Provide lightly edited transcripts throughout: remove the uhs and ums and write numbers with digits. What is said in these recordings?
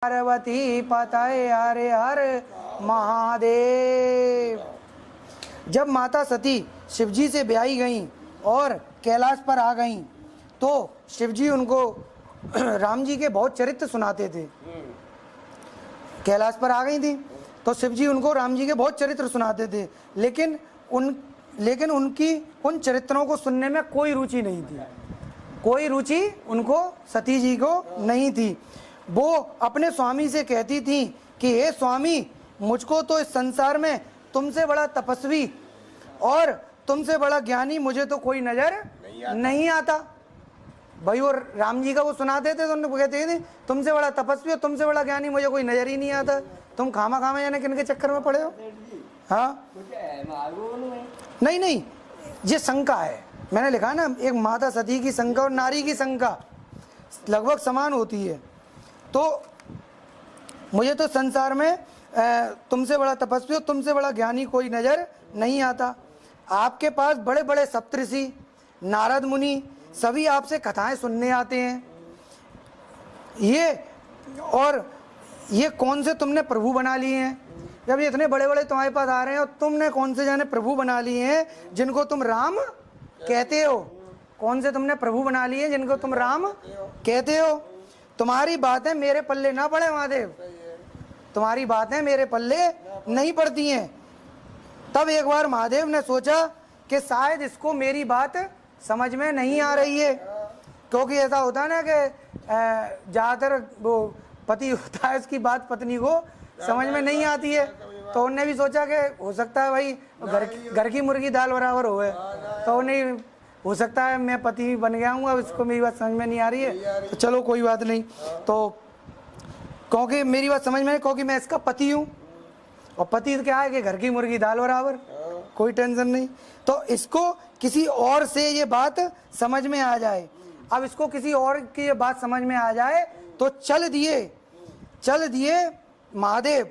पार्वती पतये हर हर महादेव। जब माता सती शिवजी से ब्याही गईं और कैलाश पर आ गईं तो शिवजी उनको राम जी के बहुत चरित्र सुनाते थे। कैलाश पर आ गई थी तो शिवजी उनको राम जी के बहुत चरित्र सुनाते थे, लेकिन उनकी उन चरित्रों को सुनने में कोई रुचि नहीं थी। कोई रुचि उनको सती जी को नहीं थी। वो अपने स्वामी से कहती थी कि हे स्वामी, मुझको तो इस संसार में तुमसे बड़ा तपस्वी और तुमसे बड़ा ज्ञानी मुझे तो कोई नजर नहीं आता। भाई वो राम जी का वो सुनाते थे तो उनको कहते थे तुमसे बड़ा तपस्वी और तुमसे बड़ा ज्ञानी मुझे कोई नजर ही नहीं आता। तुम खामा खामा यानी किनके चक्कर में पड़े हो? हाँ नहीं नहीं, ये शंका है। मैंने लिखा ना, एक माता सती की शंका और नारी की शंका लगभग समान होती है। तो मुझे तो संसार में तुमसे बड़ा तपस्वी और तुमसे बड़ा ज्ञानी कोई नजर नहीं आता। आपके पास बड़े बड़े सप्तऋषि, नारद मुनि सभी आपसे कथाएं सुनने आते हैं। ये कौन से तुमने प्रभु बना लिए हैं? जब ये इतने बड़े बड़े तुम्हारे पास आ रहे हैं और तुमने कौन से जाने प्रभु बना लिए हैं जिनको तुम राम कहते हो? कौन से तुमने प्रभु बना लिए हैं जिनको तुम राम कहते हो? तुम्हारी बातें मेरे पल्ले ना पड़े महादेव, तुम्हारी बातें मेरे पल्ले नहीं पड़ती हैं। तब एक बार महादेव ने सोचा कि शायद इसको मेरी बात समझ में नहीं आ रही है, क्योंकि ऐसा होता है ना कि ज़्यादातर वो पति होता है उसकी बात पत्नी को समझ में नहीं आती है। तो उन्होंने भी सोचा कि हो सकता है भाई घर की मुर्गी दाल बराबर हो गए, तो उन्हें हो सकता है मैं पति बन गया हूँ, अब इसको मेरी बात समझ में नहीं आ रही है, तो चलो कोई बात नहीं। तो क्योंकि मेरी बात समझ में नहीं, क्योंकि मैं इसका पति हूँ और पति क्या है कि घर की मुर्गी दाल बराबर, कोई टेंशन नहीं। तो इसको किसी और से ये बात समझ में आ जाए। अब इसको किसी और की ये बात समझ में आ जाए तो चल दिए महादेव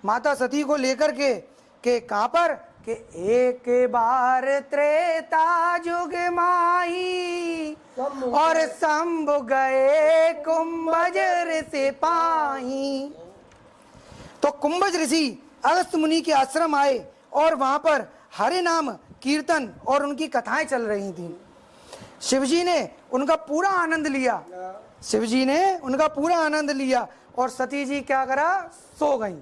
माता सती को लेकर के कहाँ पर कि एक बार त्रेता युग माही और शंभु गए कुंभज ऋषि पाही। तो कुंभज ऋषि अगस्त्य मुनि के आश्रम आए और वहां पर हरे नाम कीर्तन और उनकी कथाएं चल रही थी। शिवजी ने उनका पूरा आनंद लिया और सती जी क्या करा, सो गईं।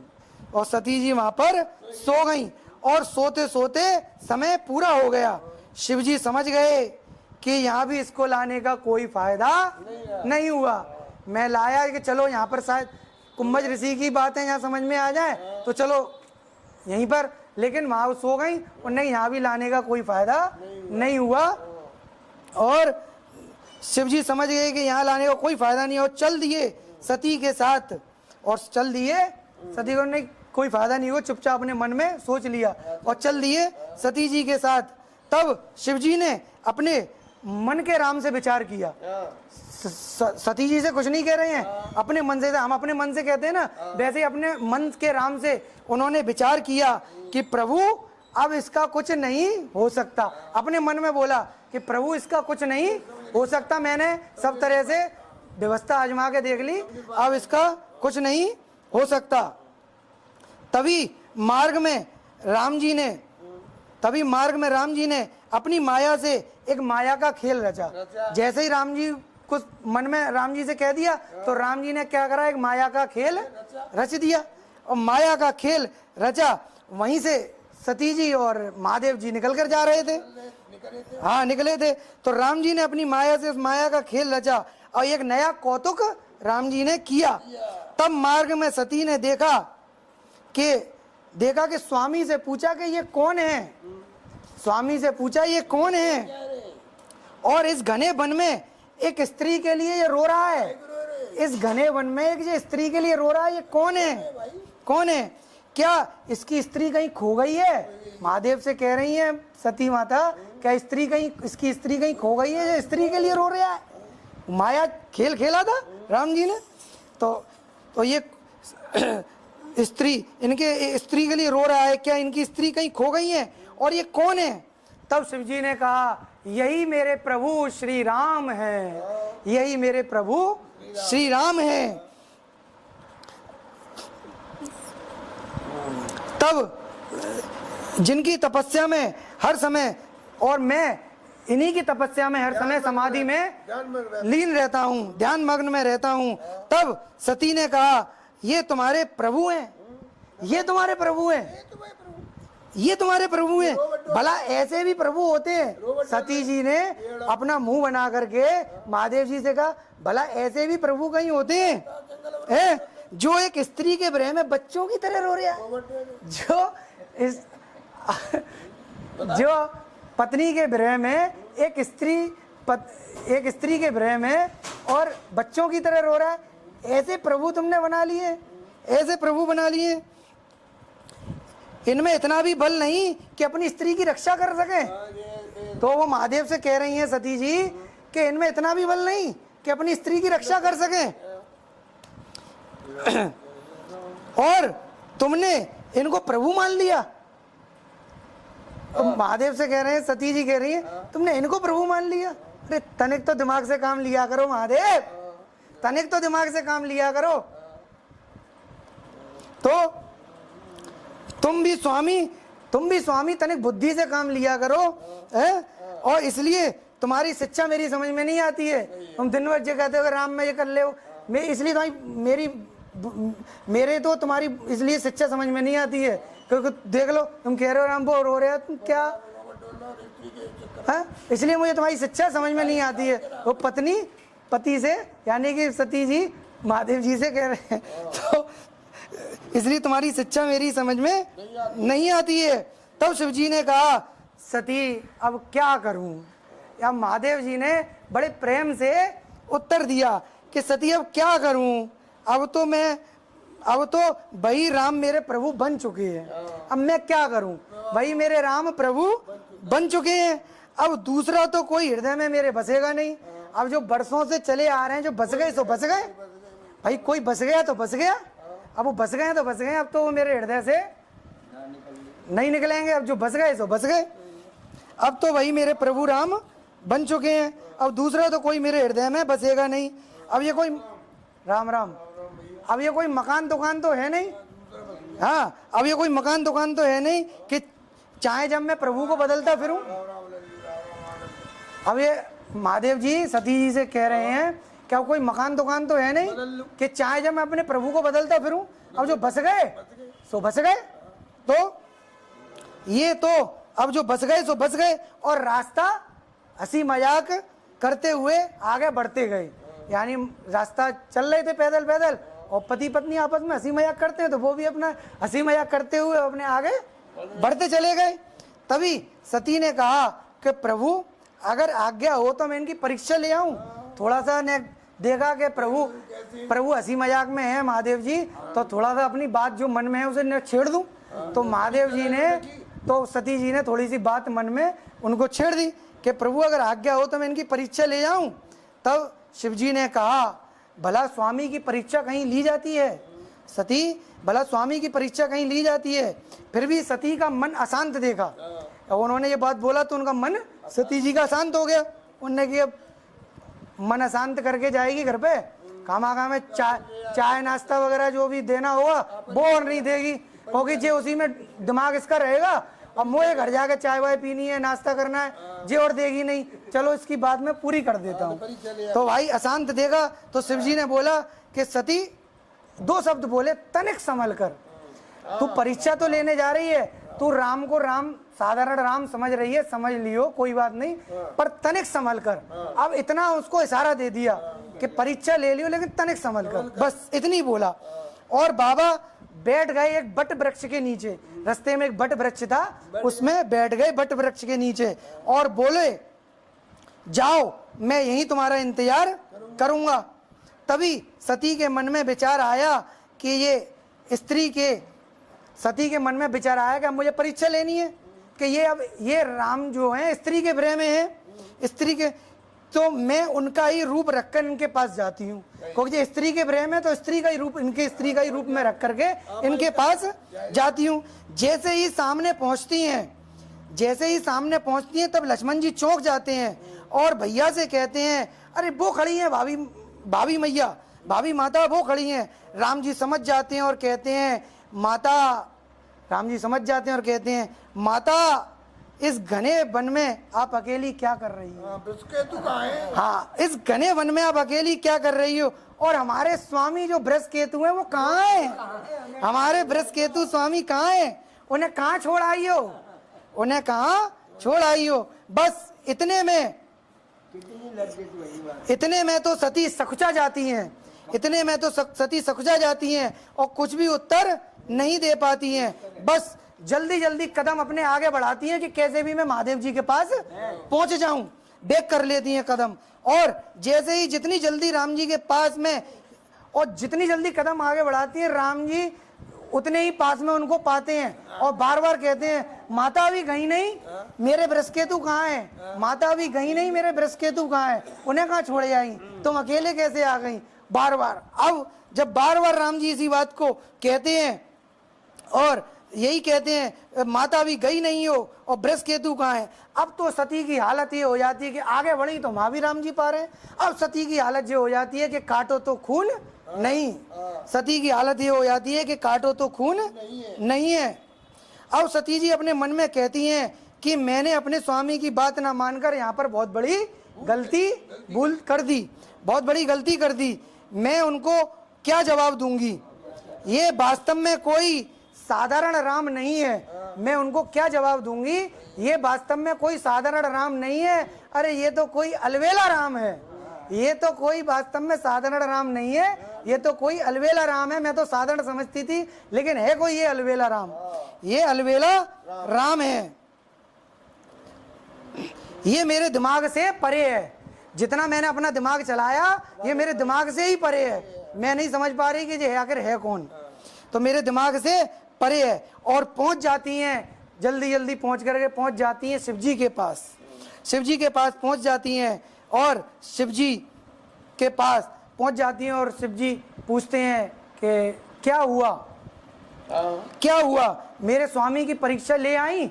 और सती जी वहां पर सो गईं और सोते सोते समय पूरा हो गया। शिवजी समझ गए कि यहाँ भी इसको लाने का कोई फायदा नहीं हुआ। मैं लाया कि चलो यहाँ पर शायद कुंभज ऋषि की बातें यहाँ समझ में आ जाए तो चलो यहीं पर, लेकिन वहाँ सो गई और नहीं, यहाँ भी लाने का कोई फायदा नहीं हुआ। और शिवजी समझ गए कि यहाँ लाने का कोई फायदा नहीं, और चल दिए सती के साथ। और चल दिए सती को, नहीं कोई फायदा नहीं हुआ, चुपचाप अपने मन में सोच लिया और चल दिए सती जी के साथ। तब शिवजी ने अपने मन के राम से विचार किया। सती जी से कुछ नहीं कह रहे हैं, अपने मन से, हम अपने मन से कहते हैं ना, वैसे ही अपने मन के राम से उन्होंने विचार किया कि प्रभु अब इसका कुछ नहीं हो सकता। अपने मन में बोला कि प्रभु इसका कुछ नहीं हो सकता, मैंने सब तरह से व्यवस्था आजमा के देख ली, अब इसका कुछ नहीं हो सकता। तभी मार्ग में राम जी ने अपनी माया से एक माया का खेल रचा। जैसे ही राम जी कुछ मन में राम जी से कह दिया तो राम जी ने क्या करा, एक माया का खेल रच दिया। और माया का खेल रचा, वहीं से सती जी और महादेव जी निकल कर जा रहे थे। हाँ, निकले थे। तो राम जी ने अपनी माया से उस माया का खेल रचा और एक नया कौतुक राम जी ने किया। तब मार्ग में सती ने देखा कि स्वामी से पूछा कि ये कौन है। स्वामी से पूछा ये कौन है, और इस घने वन में एक स्त्री के लिए ये रो रहा है। इस घने वन में एक ये स्त्री के लिए रो रहा है, ये कौन है? क्या इसकी स्त्री कहीं खो गई है? महादेव से कह रही है सती माता, क्या इसकी स्त्री कहीं खो गई है, ये स्त्री के लिए रो रहा है? माया खेल खेला था राम जी ने। तो ये इनके स्त्री के लिए रो रहा है, क्या इनकी स्त्री कहीं खो गई है, और ये कौन है? तब शिवजी ने कहा यही मेरे प्रभु श्री राम है, यही मेरे प्रभु श्री राम है। तब जिनकी तपस्या में हर समय, और मैं इन्हीं की तपस्या में हर समय समाधि में लीन रहता हूँ, ध्यान मग्न में रहता हूँ। तब सती ने कहा, ये तुम्हारे प्रभु हैं, ये तुम्हारे प्रभु हैं, ये तुम्हारे प्रभु हैं। भला ऐसे भी प्रभु होते हैं? सती जी ने अपना मुंह बना करके महादेव जी से कहा, भला ऐसे भी प्रभु कहीं होते हैं? जो एक स्त्री के विरह में बच्चों की तरह रो रहा है, जो पत्नी के विरह में एक स्त्री के विरह में और बच्चों की तरह रो रहा है। ऐसे प्रभु तुमने बना लिए, ऐसे प्रभु बना लिए। इनमें इतना भी बल नहीं कि अपनी स्त्री की रक्षा कर सके। तो वो महादेव से कह रही हैं सती जी कि इनमें इतना भी बल नहीं कि अपनी स्त्री की रक्षा कर सके, और तुमने इनको प्रभु मान लिया। तो महादेव से कह रहे हैं, सती जी कह रही है, तुमने इनको प्रभु मान लिया। अरे तनिक तो दिमाग से काम लिया करो महादेव, तनिक तो दिमाग से काम लिया करो। तो तुम भी स्वामी तनिक बुद्धि से काम लिया करो, है? और इसलिए तुम्हारी शिक्षा मेरी समझ में नहीं आती है। तुम दिन भर ये कहते हो राम में ये कर ले, मैं इसलिए मेरे तो तुम्हारी इसलिए शिक्षा समझ में नहीं आती है, क्योंकि देख लो तुम कह रहे हो राम वो रो रहे हो, तुम क्या है? इसलिए मुझे तुम्हारी शिक्षा समझ में नहीं आती है। वो पत्नी पति से, यानी कि सती जी महादेव जी से कह रहे हैं, तो इसलिए तुम्हारी शिक्षा मेरी समझ में नहीं आती है। तब शिव जी ने कहा, सती अब क्या करूं? या महादेव जी ने बड़े प्रेम से उत्तर दिया कि सती अब क्या करूं? अब तो वही राम मेरे प्रभु बन चुके हैं, अब मैं क्या करूं? वही मेरे राम प्रभु बन चुके हैं, अब दूसरा तो कोई हृदय में मेरे बसेगा नहीं। अब जो बरसों से चले आ रहे हैं, जो बस गए सो बस गए भाई, कोई बस गया तो बस गया, अब वो बस गए तो बस गए, अब तो वो मेरे हृदय से नहीं निकलेंगे। अब जो बस गए सो बस गए, अब तो वही मेरे प्रभु राम बन चुके हैं, अब दूसरा तो कोई मेरे हृदय में बसेगा नहीं। अब ये कोई राम राम, अब ये कोई मकान दुकान तो है नहीं, हाँ, अब ये कोई मकान दुकान तो है नहीं कि चाहे जब मैं प्रभु को बदलता फिरूं। अब ये महादेव जी सती जी से कह रहे हैं, क्या कोई मकान दुकान तो है नहीं कि चाहे जब मैं अपने प्रभु को बदलता फिरूं। अब जो बस गए सो बस गए, तो ये तो अब जो बस गए सो बस गए, और रास्ता हंसी मजाक करते हुए आगे बढ़ते गए। यानी रास्ता चल रहे थे पैदल पैदल, और पति पत्नी आपस में हंसी मजाक करते हैं, तो वो भी अपना हंसी मजाक करते हुए अपने आगे बढ़ते चले गए। तभी सती ने कहा कि प्रभु अगर आज्ञा हो तो मैं इनकी परीक्षा ले आऊं। थोड़ा सा ने देखा कि प्रभु हंसी मजाक में है महादेव जी, तो थोड़ा सा अपनी बात जो मन में है उसे न छेड़ दूं। तो महादेव जी ने, तो सती जी ने थोड़ी सी बात मन में उनको छेड़ दी कि प्रभु अगर आज्ञा हो तो मैं इनकी परीक्षा ले जाऊं। तब शिव जी ने कहा, भला स्वामी की परीक्षा कहीं ली जाती है? सती, भला स्वामी की परीक्षा कहीं ली जाती है? फिर भी सती का मन अशांत देखा, और उन्होंने ये बात बोला तो उनका मन सती जी का अशांत हो गया। उन्होंने कि अब मन अशांत करके जाएगी घर पे, खामा में चाय नाश्ता वगैरह जो भी देना होगा वो और नहीं देगी, क्योंकि जे उसी में दिमाग इसका रहेगा। अब मुझे घर जाके चाय वाय पीनी है, नाश्ता करना है, जे और देगी नहीं, चलो इसकी बात मैं पूरी कर देता हूँ। तो भाई अशांत देगा, तो शिव जी ने बोला कि सती, दो शब्द बोले, तनिक संभल कर। तू परीक्षा तो लेने जा रही है, तू राम को राम, साधारण राम समझ रही है, समझ लियो कोई बात नहीं, पर तनिक संभल कर। अब इतना उसको इशारा दे दिया कि परीक्षा ले लियो लेकिन तनिक संभल कर, बस इतनी बोला। और बाबा बैठ गए एक बट वृक्ष के नीचे, रास्ते में एक बट वृक्ष था, उसमें बैठ गए बट वृक्ष के नीचे, और बोले, जाओ मैं यहीं तुम्हारा इंतजार करूंगा। तभी सती के मन में विचार आया कि सती के मन में विचार आया कि अब मुझे परीक्षा लेनी है कि ये राम जो है स्त्री के विरह में है, स्त्री के, तो मैं उनका ही रूप रखकर इनके पास जाती हूँ, क्योंकि स्त्री के विरह में तो स्त्री का ही रूप, इनके स्त्री का ही रूप में रख करके इनके पास जाती हूँ। जैसे ही सामने पहुँचती हैं तब लक्ष्मण जी चौंक जाते हैं और भैया से कहते हैं, अरे वो खड़ी हैं भाभी मैया, भाभी माता वो खड़ी हैं। राम जी समझ जाते हैं और कहते हैं, माता राम जी समझ जाते हैं और कहते हैं, माता इस घने वन में आप अकेली क्या कर रही हो? बृहस्पति कहाँ है? हाँ, इस घने वन में आप अकेली क्या कर रही हो? और हमारे स्वामी जो बृहस्पति हैं वो कहाँ हैं? हमारे बृहस्पति स्वामी कहाँ हैं? उन्हें कहाँ छोड़ आई हो? उन्हें कहाँ छोड़ आई हो? बस इतने में तो सती सकुचा जाती हैं, इतने में तो सती सकुचा जाती हैं और कुछ भी उत्तर नहीं दे पाती हैं। बस जल्दी जल्दी कदम अपने आगे बढ़ाती हैं कि कैसे भी मैं महादेव जी के पास पहुंच जाऊं। बेक कर लेती हैं कदम, और जैसे ही जितनी जल्दी राम जी के पास में और जितनी जल्दी कदम आगे बढ़ाती हैं, राम जी उतने ही पास में उनको पाते हैं और बार बार कहते हैं, माता अभी गई नहीं, मेरे बृहस्पति कहाँ है? माता अभी गई नहीं, मेरे बृहस्पति कहाँ है? उन्हें कहाँ छोड़े आई? तुम अकेले कैसे आ गई? बार बार। अब जब बार बार राम जी इसी बात को कहते हैं और यही कहते हैं, माता अभी गई नहीं हो और बृहस्पति कहाँ है? अब तो सती की हालत ये हो जाती है कि आगे बढ़ी तो महावीर राम जी पा रहे हैं। अब सती की हालत ये हो जाती है कि काटो तो खून नहीं। सती की हालत ये हो जाती है कि काटो तो खून नहीं है। अब सती जी अपने मन में कहती हैं कि मैंने अपने स्वामी की बात ना मानकर यहाँ पर बहुत बड़ी भूल कर दी, बहुत बड़ी गलती कर दी। मैं उनको क्या जवाब दूंगी? ये वास्तव में कोई साधारण राम नहीं है। मैं उनको क्या जवाब दूंगी? ये वास्तव में कोई साधारण राम नहीं है। अरे ये तो कोई अलवेला राम है। ये तो कोई वास्तव में साधारण राम नहीं है, ये तो कोई अलवेला राम है। मैं तो साधारण समझती थी, लेकिन है कोई ये अलवेला राम। ये अलवेला राम है। ये मेरे दिमाग से परे है। जितना मैंने अपना दिमाग चलाया, ये मेरे दिमाग से ही परे है। मैं नहीं समझ पा रही कि ये आखिर है कौन। तो मेरे दिमाग से परे है। और पहुंच जाती हैं, जल्दी जल्दी पहुंच जाती हैं शिव जी के पास। शिव जी के पास पहुंच जाती हैं और शिव जी के पास पहुंच जाती हैं और शिव जी पूछते हैं कि क्या हुआ? क्या हुआ? मेरे स्वामी की परीक्षा ले आई?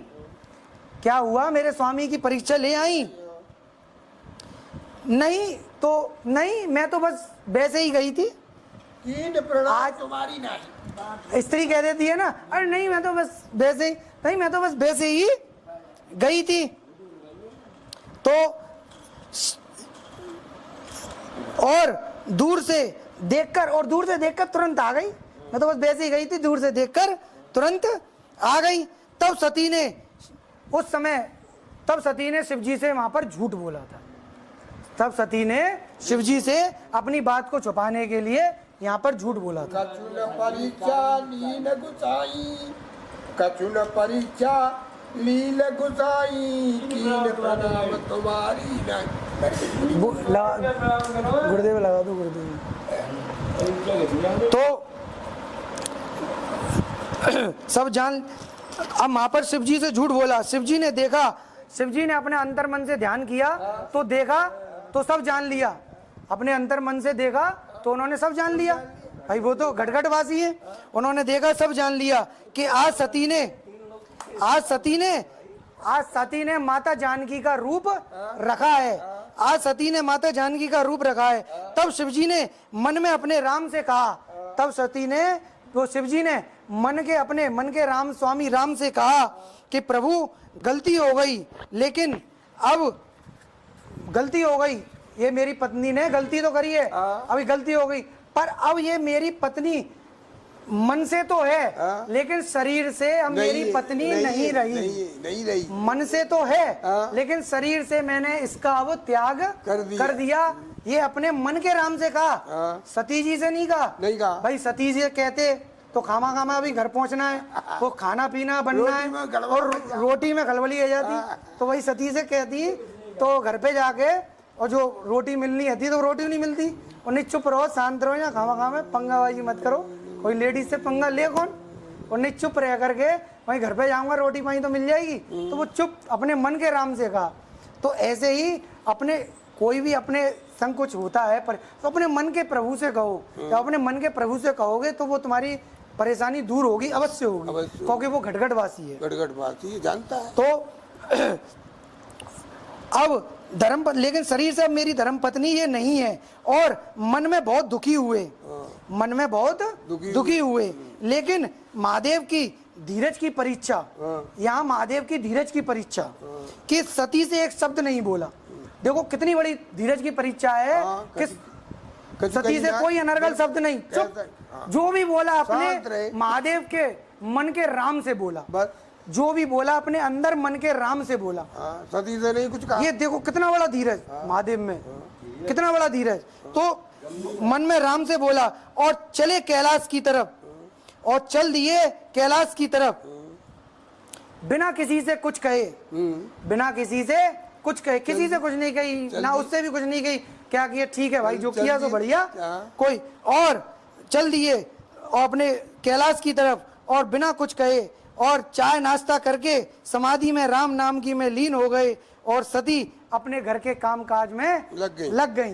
क्या हुआ? मेरे स्वामी की परीक्षा ले आई? नहीं तो नहीं, मैं तो बस वैसे ही गई थी। आज तुम्हारी नहीं, स्त्री कह देती है ना, अरे नहीं मैं तो बस वैसे ही, नहीं मैं तो बस वैसे ही गई थी। तो और दूर से देखकर तुरंत आ गई। मैं तो बस वैसे ही गई थी, दूर से देखकर तुरंत आ गई। तब सती ने शिव जी से वहां पर झूठ बोला था। तब सती ने शिव जी से अपनी बात को छुपाने के लिए यहाँ पर झूठ बोला था। कछुन परीक्षा लील गुसाई, कीन प्रणाम तुम्हारी नहीं। गुरुदेव लगा दो, गुरुदेव। तो सब जान, अब वहां पर शिव जी से झूठ बोला। शिव जी ने देखा, शिव जी ने अपने अंतर मन से ध्यान किया तो देखा तो सब जान लिया। अपने अंतर मन से देखा तो उन्होंने सब जान लिया। भाई वो तो घटघटवासी है, उन्होंने देखा सब जान लिया कि आज सती ने माता जानकी का रूप रखा है। आज सती ने माता जानकी का रूप रखा है। तब शिवजी ने मन में अपने राम से कहा, तब सती ने तो शिवजी ने अपने मन के राम स्वामी राम से कहा कि प्रभु गलती हो गई, लेकिन अब गलती हो गई, ये मेरी पत्नी ने गलती तो करी है, अभी गलती हो गई, पर अब ये मेरी पत्नी मन से तो है लेकिन शरीर से अब मेरी पत्नी नहीं रही। मन से तो है लेकिन शरीर से मैंने इसका अब त्याग कर दिया। ये अपने मन के राम से कहा, सती जी से नहीं कहा। भाई सती जी कहते तो खामा अभी घर पहुंचना है, वो खाना पीना बनना है और रोटी में खलबली आ जाती। तो वही सती से कहती तो घर पे जाके और जो रोटी मिलनी थी तो रोटी नहीं मिलती। उन्हें चुप रहो, शांत रहो, या खामा में पंगाबाजी मत करो, कोई लेडीज से पंगा ले कौन। उन्हें चुप रह करके वहीं घर पे जाऊंगा, रोटी पानी तो मिल जाएगी। तो वो चुप अपने मन के राम से कहा। तो ऐसे ही अपने कोई भी अपने संग कुछ होता है पर तो अपने मन के प्रभु से कहो। तो अपने मन के प्रभु से कहोगे तो वो तुम्हारी परेशानी दूर होगी, अवश्य होगी, क्योंकि वो घटघटवासी है, जानता है। तो अब लेकिन शरीर से अब मेरी धर्म पत्नी ये नहीं है और मन में बहुत दुखी हुए, मन में बहुत दुखी हुए। लेकिन महादेव की धीरज की परीक्षा, हाँ। यहाँ महादेव की धीरज की परीक्षा कि सती से एक शब्द नहीं बोला। देखो कितनी बड़ी धीरज की परीक्षा है हाँ, कि कभी- सती कभी से ना- कोई अनर्गल शब्द नहीं, चुप, हाँ। जो भी बोला शांत अपने रहे। महादेव के मन के राम से बोला, बस जो भी बोला अपने अंदर मन के राम से बोला। हाँ, सती से नहीं कुछ कहा। ये देखो कितना बड़ा धीरज महादेव में, कितना बड़ा धीरज। तो मन में राम से बोला और चले कैलाश की तरफ, और चल दिए कैलाश की तरफ बिना किसी से कुछ कहे, बिना किसी से कुछ कहे, किसी से कुछ नहीं कही ना, उससे भी कुछ नहीं कही। क्या किया, ठीक है भाई, जो चल किया तो दिए। बढ़िया, हाँ। कोई और चल दिए और अपने कैलाश की तरफ और बिना कुछ कहे, और चाय नाश्ता करके समाधि में राम नाम की में लीन हो गए, और सती अपने घर के काम काज में लग गई। लग गई।